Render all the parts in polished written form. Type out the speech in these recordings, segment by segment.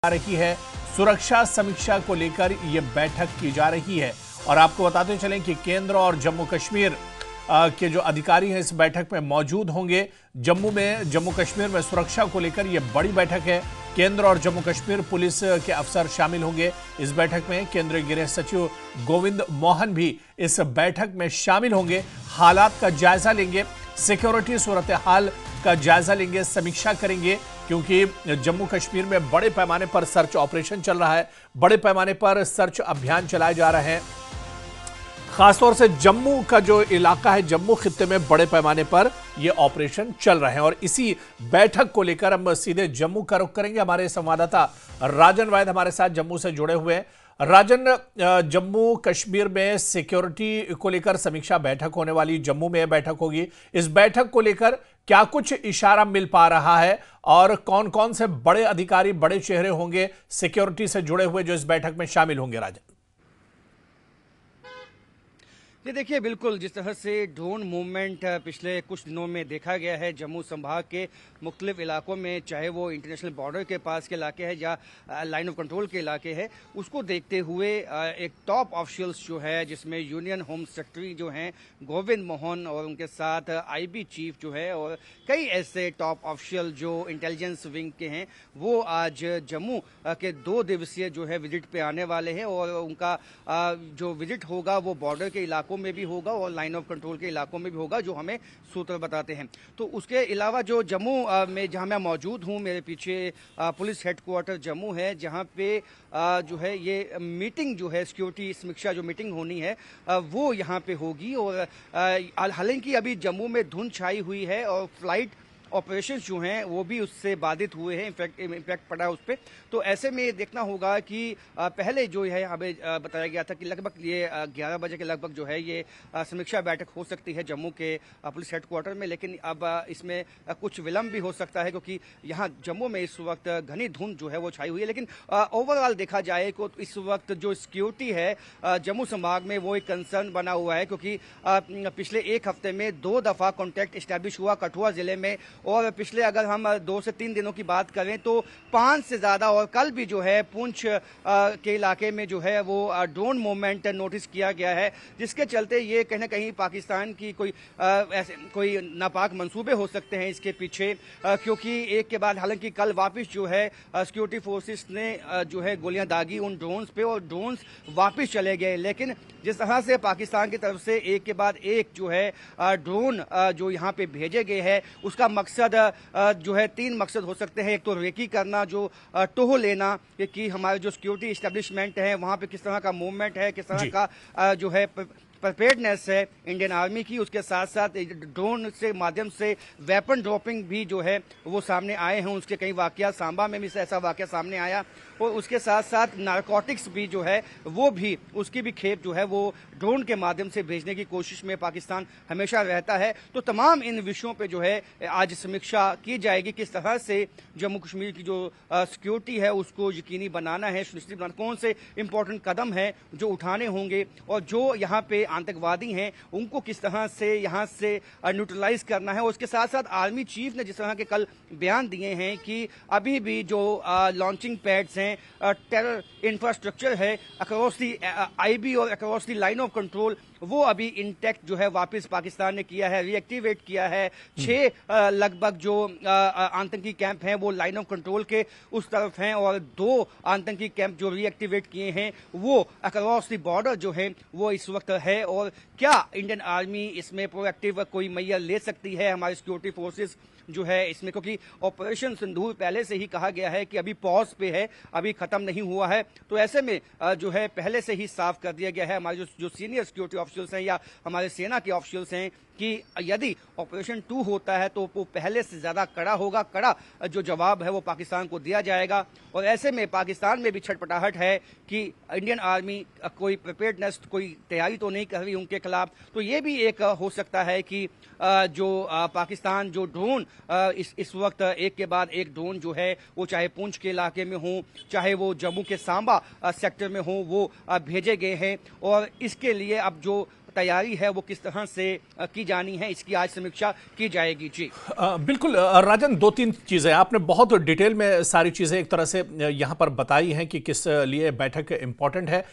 आ रही है। सुरक्षा समीक्षा को लेकर यह बैठक की जा रही है और आपको बताते चलें कि केंद्र और जम्मू कश्मीर के जो अधिकारी हैं इस बैठक में मौजूद होंगे। जम्मू कश्मीर में सुरक्षा को लेकर यह बड़ी बैठक है। केंद्र और जम्मू कश्मीर पुलिस के अफसर शामिल होंगे इस बैठक में। केंद्रीय गृह सचिव गोविंद मोहन भी इस बैठक में शामिल होंगे। हालात का जायजा लेंगे, सिक्योरिटी सूरत हाल का जायजा लेंगे, समीक्षा करेंगे, क्योंकि जम्मू कश्मीर में बड़े पैमाने पर सर्च ऑपरेशन चल रहा है, बड़े पैमाने पर सर्च अभियान चलाए जा रहे हैं। खासतौर से जम्मू का जो इलाका है, जम्मू खित्ते में बड़े पैमाने पर यह ऑपरेशन चल रहे हैं और इसी बैठक को लेकर हम सीधे जम्मू का रुख करेंगे। हमारे संवाददाता राजन वैद हमारे साथ जम्मू से जुड़े हुए हैं। राजन, जम्मू कश्मीर में सिक्योरिटी को लेकर समीक्षा बैठक होने वाली, जम्मू में बैठक होगी। इस बैठक को लेकर क्या कुछ इशारा मिल पा रहा है और कौन कौन से बड़े अधिकारी, बड़े चेहरे होंगे सिक्योरिटी से जुड़े हुए जो इस बैठक में शामिल होंगे? राजन ये देखिए, बिल्कुल जिस तरह से ड्रोन मूवमेंट पिछले कुछ दिनों में देखा गया है जम्मू संभाग के मुख्तलिफ इलाकों में, चाहे वो इंटरनेशनल बॉर्डर के पास के इलाके हैं या लाइन ऑफ कंट्रोल के इलाके हैं, उसको देखते हुए एक टॉप ऑफिशियल्स जो है, जिसमें यूनियन होम सेक्रेटरी जो हैं गोविंद मोहन और उनके साथ आईबी चीफ जो है और कई ऐसे टॉप ऑफिशियल जो इंटेलिजेंस विंग के हैं, वो आज जम्मू के 2 दिवसीय जो है विजिट पे आने वाले हैं और उनका जो विजिट होगा वो बॉर्डर के इलाकों में भी होगा और लाइन ऑफ कंट्रोल के इलाकों में भी होगा, जो हमें सूत्र बताते हैं। तो उसके अलावा जो जम्मू में जहां मैं मौजूद हूं, मेरे पीछे पुलिस हेडक्वार्टर जम्मू है, जहां पे जो है ये मीटिंग जो है, सिक्योरिटी समीक्षा जो मीटिंग होनी है वो यहां पे होगी। और हालांकि अभी जम्मू में धुंध छाई हुई है और फ्लाइट ऑपरेशंस जो हैं वो भी उससे बाधित हुए हैं, इम्पैक्ट पड़ा है उस पर। तो ऐसे में देखना होगा कि पहले जो है हमें बताया गया था कि लगभग ये 11 बजे के लगभग जो है ये समीक्षा बैठक हो सकती है जम्मू के पुलिस हेडक्वार्टर में, लेकिन अब इसमें कुछ विलंब भी हो सकता है क्योंकि यहाँ जम्मू में इस वक्त घनी धुंध जो है वो छाई हुई है। लेकिन ओवरऑल देखा जाए तो इस वक्त जो सिक्योरिटी है जम्मू संभाग में वो एक कंसर्न बना हुआ है, क्योंकि पिछले एक हफ्ते में 2 दफा कॉन्टैक्ट इस्टेब्लिश हुआ कठुआ जिले में, और पिछले अगर हम 2 से 3 दिनों की बात करें तो 5 से ज्यादा, और कल भी जो है पुंछ के इलाके में जो है वो ड्रोन मूवमेंट नोटिस किया गया है, जिसके चलते ये कहीं ना कहीं पाकिस्तान की ऐसे कोई नापाक मंसूबे हो सकते हैं इसके पीछे, क्योंकि एक के बाद हालांकि कल वापस जो है सिक्योरिटी फोर्सेस ने जो है गोलियां दागी उन ड्रोन्स पे और ड्रोन्स वापस चले गए। लेकिन जिस तरह से पाकिस्तान की तरफ से एक के बाद एक जो है ड्रोन जो यहाँ पे भेजे गए हैं, उसका मकसद जो है 3 मकसद हो सकते हैं। एक तो रेकी करना, जो टोह लेना कि हमारे जो सिक्योरिटी इस्टेब्लिशमेंट है वहां पे किस तरह का मूवमेंट है, किस तरह का जो है प्रिपेयर्डनेस है इंडियन आर्मी की। उसके साथ साथ ड्रोन से माध्यम से वेपन ड्रॉपिंग भी जो है वो सामने आए हैं, उसके कई वाकया, सांबा में भी ऐसा वाकया सामने आया। और उसके साथ साथ नारकोटिक्स भी जो है वो भी, उसकी भी खेप जो है वो ड्रोन के माध्यम से भेजने की कोशिश में पाकिस्तान हमेशा रहता है। तो तमाम इन विषयों पे जो है आज समीक्षा की जाएगी, किस तरह से जम्मू कश्मीर की जो सिक्योरिटी है उसको यकीनी बनाना है, सुनिश्चित बनाना, कौन से इंपॉर्टेंट कदम है जो उठाने होंगे, और जो यहाँ पे आतंकवादी हैं उनको किस तरह से यहाँ से न्यूट्रलाइज करना है। उसके साथ साथ आर्मी चीफ ने जिस तरह के कल बयान दिए हैं कि अभी भी जो लॉन्चिंग पैड्स हैं, टेरर इंफ्रास्ट्रक्चर है अक्रॉस दी आईबी और across the line of control, वो अभी इंटैक्ट जो है वापस पाकिस्तान ने किया है, रीएक्टिवेट किया है। 6 लगभग जो आतंकी कैंप हैं वो लाइन ऑफ कंट्रोल के उस तरफ हैं और 2 आतंकी कैंप जो रीएक्टिवेट किए हैं वो अक्रॉस द बॉर्डर जो है वो इस वक्त है। और क्या इंडियन आर्मी इसमें प्रोएक्टिव कोई मैया ले सकती है, हमारी सिक्योरिटी फोर्सेस जो है इसमें, क्योंकि ऑपरेशन सिंदूर पहले से ही कहा गया है कि अभी पॉज पे है, अभी खत्म नहीं हुआ है। तो ऐसे में जो है पहले से ही साफ कर दिया गया है हमारे जो सीनियर सिक्योरिटी ऑफिसर्स हैं या हमारे सेना के ऑफिसर्स हैं कि यदि ऑपरेशन 2 होता है तो वो पहले से ज्यादा कड़ा होगा, कड़ा जो जवाब है वो पाकिस्तान को दिया जाएगा। और ऐसे में पाकिस्तान में भी छटपटाहट है कि इंडियन आर्मी कोई प्रिपेयर्डनेस, कोई तैयारी तो नहीं कर रही उनके खिलाफ। तो ये भी एक हो सकता है कि जो पाकिस्तान जो ड्रोन इस वक्त एक के बाद एक ड्रोन जो है वो चाहे पुंछ के इलाके में हो, चाहे वो जम्मू के सांबा सेक्टर में हो, वो भेजे गए हैं। और इसके लिए अब जो तैयारी है वो किस तरह से की जानी है, इसकी आज समीक्षा की जाएगी। जी बिल्कुल राजन, दो तीन चीजें आपने बहुत डिटेल में सारी चीजें एक तरह से यहां पर बताई हैं कि किस लिए बैठक इंपॉर्टेंट है।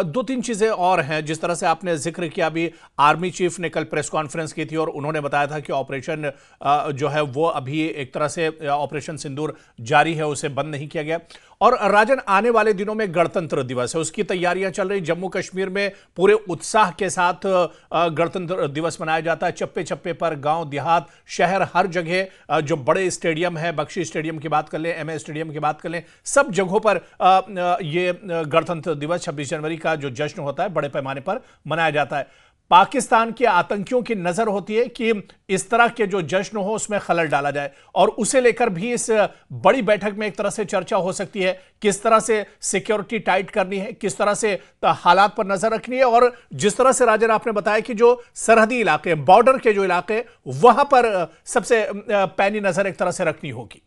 दो तीन चीजें और हैं जिस तरह से आपने जिक्र किया, अभी आर्मी चीफ ने कल प्रेस कॉन्फ्रेंस की थी और उन्होंने बताया था कि ऑपरेशन जो है वो अभी एक तरह से ऑपरेशन सिंदूर जारी है, उसे बंद नहीं किया गया। और राजन, आने वाले दिनों में गणतंत्र दिवस है, उसकी तैयारियां चल रही। जम्मू कश्मीर में पूरे उत्साह के साथ गणतंत्र दिवस मनाया जाता है। चप्पे चप्पे पर, गांव देहात, शहर, हर जगह जो बड़े स्टेडियम है, बख्शी स्टेडियम की बात कर लें, एमए स्टेडियम की बात कर लें, सब जगहों पर ये गणतंत्र दिवस 26 जनवरी का जो जश्न होता है बड़े पैमाने पर मनाया जाता है। पाकिस्तान के आतंकियों की नजर होती है कि इस तरह के जो जश्न हो उसमें खलल डाला जाए, और उसे लेकर भी इस बड़ी बैठक में एक तरह से चर्चा हो सकती है। किस तरह से सिक्योरिटी टाइट करनी है, किस तरह से हालात पर नजर रखनी है, और जिस तरह से राजन आपने बताया कि जो सरहदी इलाके, बॉर्डर के जो इलाके, वहां पर सबसे पैनी नजर एक तरह से रखनी होगी।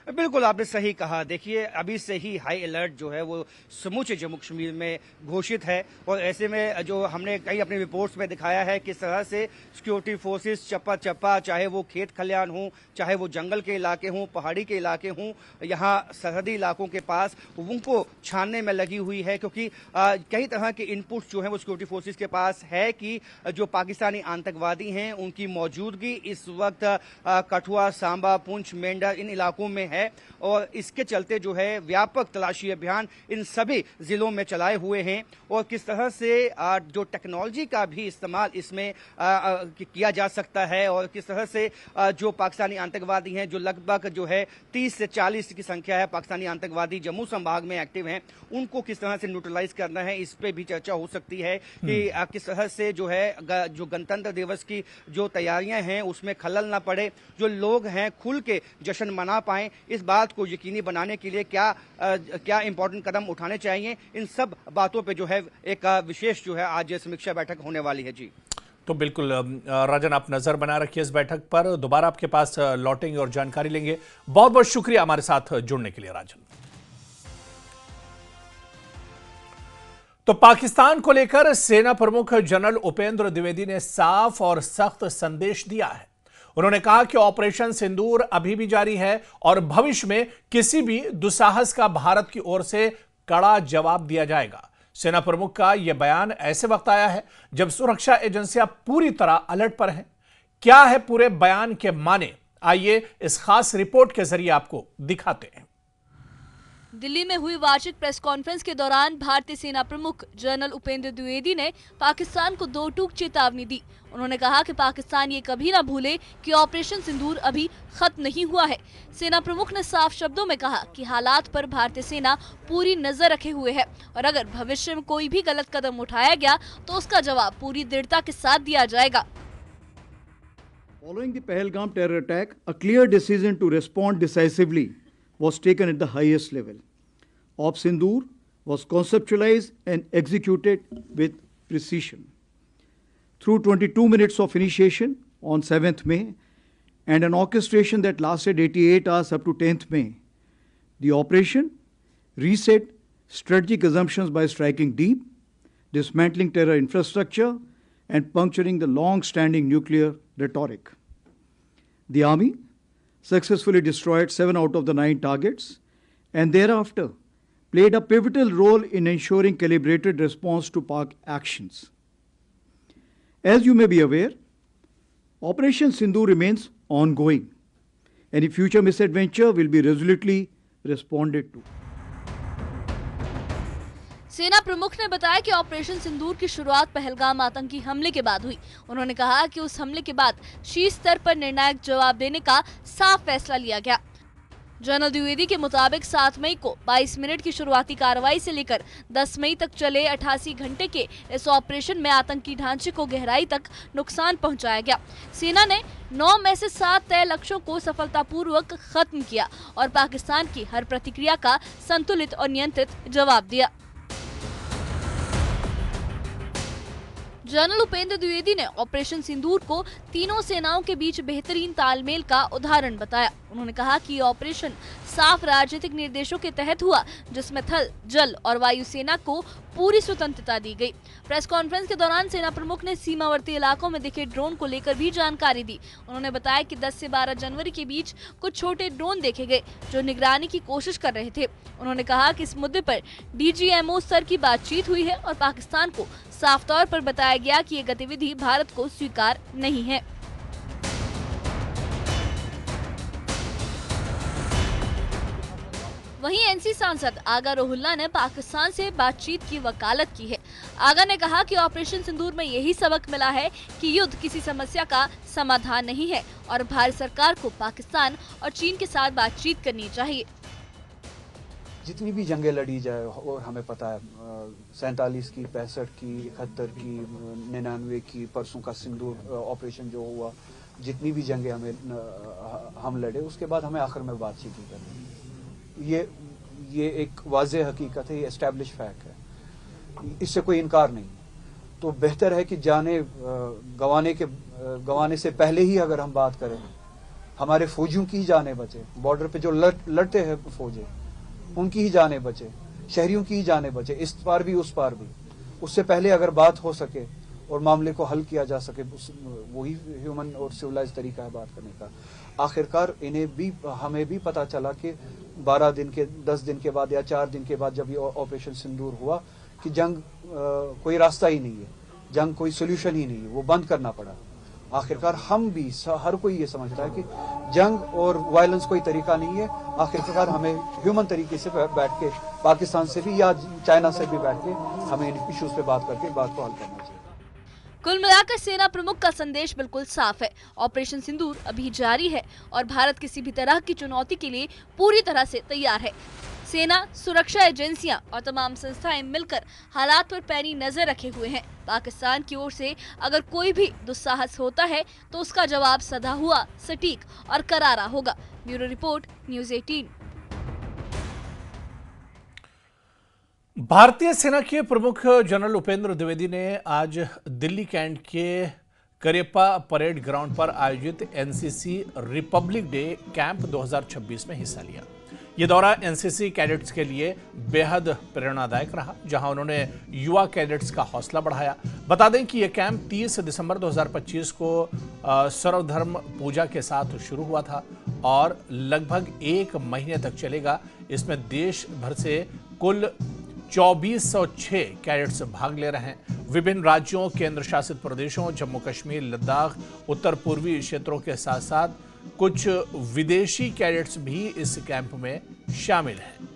बिल्कुल, आपने सही कहा। देखिए, अभी से ही हाई अलर्ट जो है वो समूचे जम्मू कश्मीर में घोषित है, और ऐसे में जो हमने कई अपनी रिपोर्ट्स में दिखाया है किस तरह से सिक्योरिटी फोर्सेस चप्पा चप्पा, चाहे वो खेत खलियान हों, चाहे वो जंगल के इलाके हों, पहाड़ी के इलाके हों, यहाँ सरहदी इलाकों के पास उनको छानने में लगी हुई है, क्योंकि कई तरह के इनपुट्स जो हैं वो सिक्योरिटी फोर्सेस के पास है कि जो पाकिस्तानी आतंकवादी हैं उनकी मौजूदगी इस वक्त कठुआ, सांबा, पुंछ, मेंढर इन इलाकों में है, और इसके चलते जो है व्यापक तलाशी अभियान इन सभी जिलों में चलाए हुए हैं, और किस तरह से जो टेक्नोलॉजी का भी इस्तेमाल इसमें किया जा सकता है, और किस तरह से जो पाकिस्तानी आतंकवादी हैं, जो लगभग जो है 30 से 40 की संख्या है पाकिस्तानी आतंकवादी जम्मू संभाग में एक्टिव हैं, उनको किस तरह से न्यूट्रलाइज करना है, इस पे भी चर्चा हो सकती है कि किस तरह से जो है जो गणतंत्र दिवस की जो तैयारियां हैं उसमें खलल ना पड़े, जो लोग हैं खुल के जश्न मना पाएं, इस बात को यकीनी बनाने के लिए क्या इंपॉर्टेंट कदम उठाने चाहिए, इन सब बातों पे जो है एक विशेष जो है आज समीक्षा बैठक होने वाली है। जी तो बिल्कुल राजन, आप नजर बना रखिए इस बैठक पर, दोबारा आपके पास लौटेंगे और जानकारी लेंगे। बहुत बहुत शुक्रिया हमारे साथ जुड़ने के लिए राजन। तो पाकिस्तान को लेकर सेना प्रमुख जनरल उपेंद्र द्विवेदी ने साफ और सख्त संदेश दिया है। उन्होंने कहा कि ऑपरेशन सिंदूर अभी भी जारी है और भविष्य में किसी भी दुस्साहस का भारत की ओर से कड़ा जवाब दिया जाएगा। सेना प्रमुख का यह बयान ऐसे वक्त आया है जब सुरक्षा एजेंसियां पूरी तरह अलर्ट पर हैं। क्या है पूरे बयान के माने, आइए इस खास रिपोर्ट के जरिए आपको दिखाते हैं। दिल्ली में हुई वार्षिक प्रेस कॉन्फ्रेंस के दौरान भारतीय सेना प्रमुख जनरल उपेंद्र द्विवेदी ने पाकिस्तान को दो टूक चेतावनी दी। उन्होंने कहा कि पाकिस्तान ये कभी ना भूले कि ऑपरेशन सिंदूर अभी खत्म नहीं हुआ है। सेना प्रमुख ने साफ शब्दों में कहा कि हालात पर भारतीय सेना पूरी नजर रखे हुए है, और अगर भविष्य में कोई भी गलत कदम उठाया गया तो उसका जवाब पूरी दृढ़ता के साथ दिया जाएगा। Following the Pahalgam terror attack, a clear decision to respond decisively was taken at the highest level. Op Sindoor was conceptualized and executed with precision. Through 22 minutes of initiation on 7th May and an orchestration that lasted 88 hours up to 10th May, the operation reset strategic assumptions by striking deep, dismantling terror infrastructure, and puncturing the long-standing nuclear rhetoric. The Army successfully destroyed 7 out of the 9 targets and thereafter played a pivotal role in ensuring calibrated response to Pak actions. As you may be aware, Operation Sindoor remains ongoing. Any future misadventure will be resolutely responded to. सेना प्रमुख ने बताया कि operation सिंदूर की शुरुआत पहलगाम आतंकी हमले के बाद हुई। उन्होंने कहा कि उस हमले के बाद शीर्ष स्तर पर निर्णायक जवाब देने का साफ फैसला लिया गया। जनरल द्विवेदी के मुताबिक 7 मई को 22 मिनट की शुरुआती कार्रवाई से लेकर 10 मई तक चले 88 घंटे के इस ऑपरेशन में आतंकी ढांचे को गहराई तक नुकसान पहुंचाया गया। सेना ने 9 में से 7 तय लक्ष्यों को सफलतापूर्वक खत्म किया और पाकिस्तान की हर प्रतिक्रिया का संतुलित और नियंत्रित जवाब दिया। जनरल उपेंद्र द्विवेदी ने ऑपरेशन सिंदूर को तीनों सेनाओं के बीच बेहतरीन तालमेल का उदाहरण बताया। उन्होंने कहा कि ये ऑपरेशन साफ राजनीतिक निर्देशों के तहत हुआ, जिसमें थल, जल और वायु सेना को पूरी स्वतंत्रता दी गई। प्रेस कॉन्फ्रेंस के दौरान सेना प्रमुख ने सीमावर्ती इलाकों में दिखे ड्रोन को लेकर भी जानकारी दी। उन्होंने बताया कि 10 से 12 जनवरी के बीच कुछ छोटे ड्रोन देखे गए जो निगरानी की कोशिश कर रहे थे। उन्होंने कहा कि इस मुद्दे पर DGMO स्तर की बातचीत हुई है और पाकिस्तान को साफ तौर पर बताया गया कि ये गतिविधि भारत को स्वीकार नहीं है। वहीं NC सांसद आगा रोहिल्ला ने पाकिस्तान से बातचीत की वकालत की है। आगा ने कहा कि ऑपरेशन सिंदूर में यही सबक मिला है कि युद्ध किसी समस्या का समाधान नहीं है और भारत सरकार को पाकिस्तान और चीन के साथ बातचीत करनी चाहिए। जितनी भी जंगें लड़ी जाए और हमें पता है 47 की, 65 की, 71 की, 99 की, परसों का सिंदूर ऑपरेशन जो हुआ, जितनी भी जंगें हम लड़े, उसके बाद हमें आखिर में बातचीत ही करनी है। ये एक वाज़ेह हकीकत है, ये एस्टैब्लिश फैक्ट है, इससे कोई इनकार नहीं। तो बेहतर है कि जाने गंवाने से पहले ही अगर हम बात करें, हमारे फौजियों की ही जाने बचे, बॉर्डर पे जो लड़ते हैं फौजें, उनकी ही जाने बचे, शहरियों की ही जाने बचे, इस पार भी उस पार भी। उससे पहले अगर बात हो सके और मामले को हल किया जा सके, वही ह्यूमन और सिविलाइज तरीका है बात करने का। आखिरकार हमें भी पता चला कि 12 दिन के 10 दिन के बाद या 4 दिन के बाद जब ये ऑपरेशन सिंदूर हुआ कि जंग कोई रास्ता ही नहीं है, जंग कोई सोल्यूशन ही नहीं है, वो बंद करना पड़ा। आखिरकार हम भी, हर कोई ये समझता है कि जंग और वायलेंस कोई तरीका नहीं है। आखिरकार हमें ह्यूमन तरीके से बैठ के, पाकिस्तान से भी या चाइना से भी बैठ के हमें इन इश्यूज पे बात करके बात को हल करना चाहिए। कुल मिलाकर सेना प्रमुख का संदेश बिल्कुल साफ है। ऑपरेशन सिंदूर अभी जारी है और भारत किसी भी तरह की चुनौती के लिए पूरी तरह से तैयार है। सेना, सुरक्षा एजेंसियां और तमाम संस्थाएं मिलकर हालात पर पैनी नजर रखे हुए हैं। पाकिस्तान की ओर से अगर कोई भी दुस्साहस होता है तो उसका जवाब सधा हुआ, सटीक और करारा होगा। Bureau report, news 18। भारतीय सेना के प्रमुख जनरल उपेंद्र द्विवेदी ने आज दिल्ली कैंट के करेपा परेड ग्राउंड पर आयोजित NCC रिपब्लिक डे कैंप 2026 में हिस्सा लिया। ये दौरा NCC कैडेट्स के लिए बेहद प्रेरणादायक रहा, जहां उन्होंने युवा कैडेट्स का हौसला बढ़ाया। बता दें कि यह कैंप 30 दिसंबर 2025 को सर्वधर्म पूजा के साथ शुरू हुआ था और लगभग 1 महीने तक चलेगा। इसमें देश भर से कुल 2406 कैडेट्स भाग ले रहे हैं। विभिन्न राज्यों, केंद्र शासित प्रदेशों, जम्मू कश्मीर, लद्दाख, उत्तर पूर्वी क्षेत्रों के साथ साथ कुछ विदेशी कैडेट्स भी इस कैंप में शामिल हैं।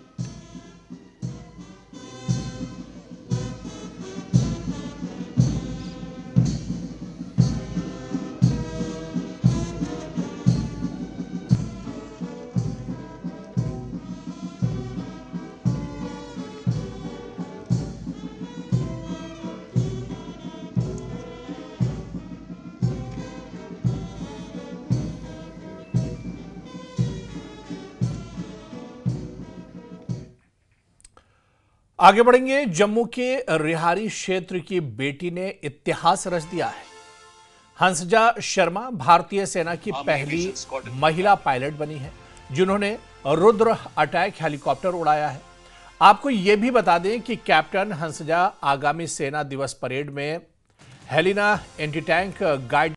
आगे बढ़ेंगे। जम्मू के रिहारी क्षेत्र की बेटी ने इतिहास रच दिया है। हंसजा शर्मा भारतीय सेना की पहली महिला पायलट बनी है, जिन्होंने रुद्र अटैक हेलीकॉप्टर उड़ाया है। आपको यह भी बता दें कि कैप्टन हंसजा आगामी सेना दिवस परेड में हेलिना एंटी टैंक गाइड